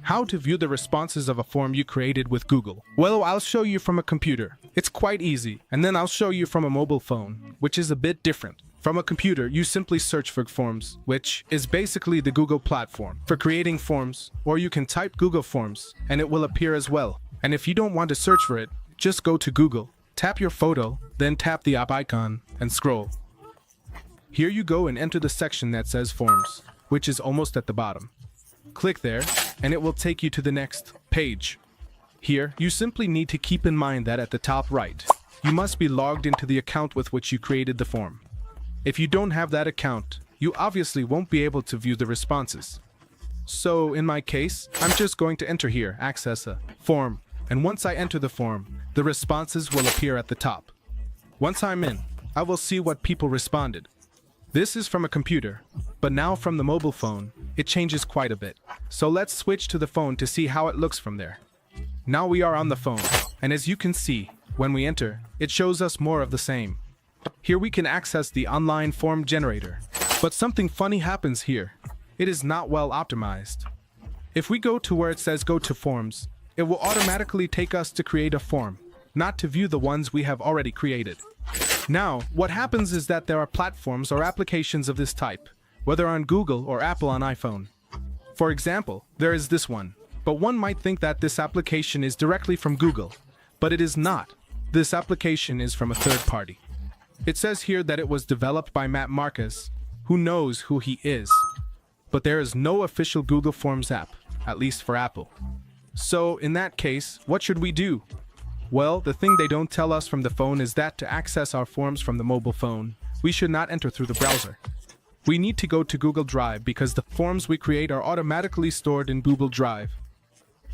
How to view the responses of a form you created with Google. Well, I'll show you from a computer. It's quite easy. And then I'll show you from a mobile phone, which is a bit different. From a computer, you simply search for Forms, which is basically the Google platform for creating forms, or you can type Google Forms and it will appear as well. And if you don't want to search for it, just go to Google, tap your photo, then tap the app icon and scroll. Here you go and enter the section that says Forms, which is almost at the bottom. Click there, and it will take you to the next page. Here, you simply need to keep in mind that at the top right, you must be logged into the account with which you created the form. If you don't have that account, you obviously won't be able to view the responses. So, in my case, I'm just going to enter here, access a form, and once I enter the form, the responses will appear at the top. Once I'm in, I will see what people responded. This is from a computer, but now from the mobile phone, it changes quite a bit. So let's switch to the phone to see how it looks from there. Now we are on the phone, and as you can see, when we enter, it shows us more of the same. Here we can access the online form generator. But something funny happens here. It is not well optimized. If we go to where it says go to forms, it will automatically take us to create a form, not to view the ones we have already created. Now, what happens is that there are platforms or applications of this type, whether on Google or Apple on iPhone. For example, there is this one, but one might think that this application is directly from Google, but it is not. This application is from a third party. It says here that it was developed by Matt Marcus. Who knows who he is? But there is no official Google Forms app, at least for Apple. So, in that case, what should we do? Well, the thing they don't tell us from the phone is that to access our forms from the mobile phone, we should not enter through the browser. We need to go to Google Drive because the forms we create are automatically stored in Google Drive.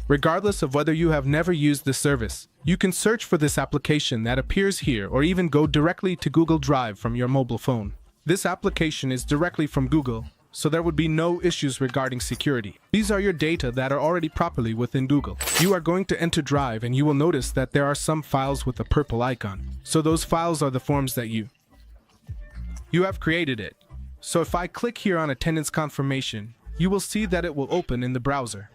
Regardless of whether you have never used this service, you can search for this application that appears here or even go directly to Google Drive from your mobile phone. This application is directly from Google, so there would be no issues regarding security. These are your data that are already properly within Google. You are going to enter Drive and you will notice that there are some files with a purple icon. So those files are the forms that you have created it. So if I click here on attendance confirmation, you will see that it will open in the browser.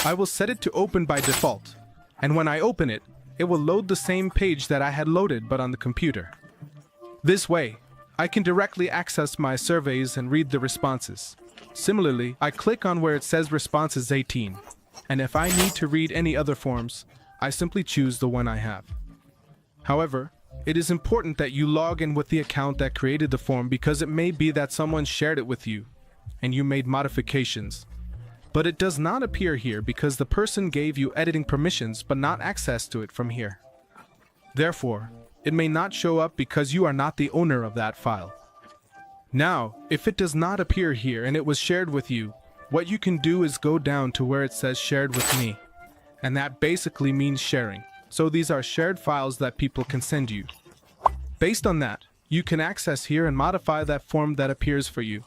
I will set it to open by default, and when I open it, it will load the same page that I had loaded but on the computer. This way, I can directly access my surveys and read the responses. Similarly, I click on where it says responses 18, and if I need to read any other forms, I simply choose the one I have. However, it is important that you log in with the account that created the form because it may be that someone shared it with you, and you made modifications. But it does not appear here because the person gave you editing permissions but not access to it from here. Therefore, it may not show up because you are not the owner of that file. Now, if it does not appear here and it was shared with you, what you can do is go down to where it says shared with me. And that basically means sharing. So these are shared files that people can send you. Based on that, you can access here and modify that form that appears for you.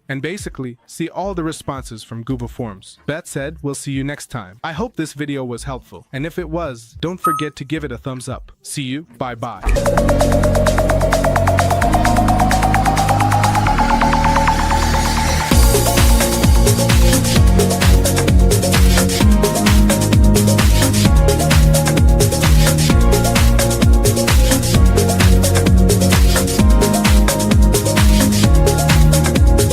And basically, see all the responses from Google Forms. That said, we'll see you next time. I hope this video was helpful, and if it was, don't forget to give it a thumbs up. See you, bye-bye.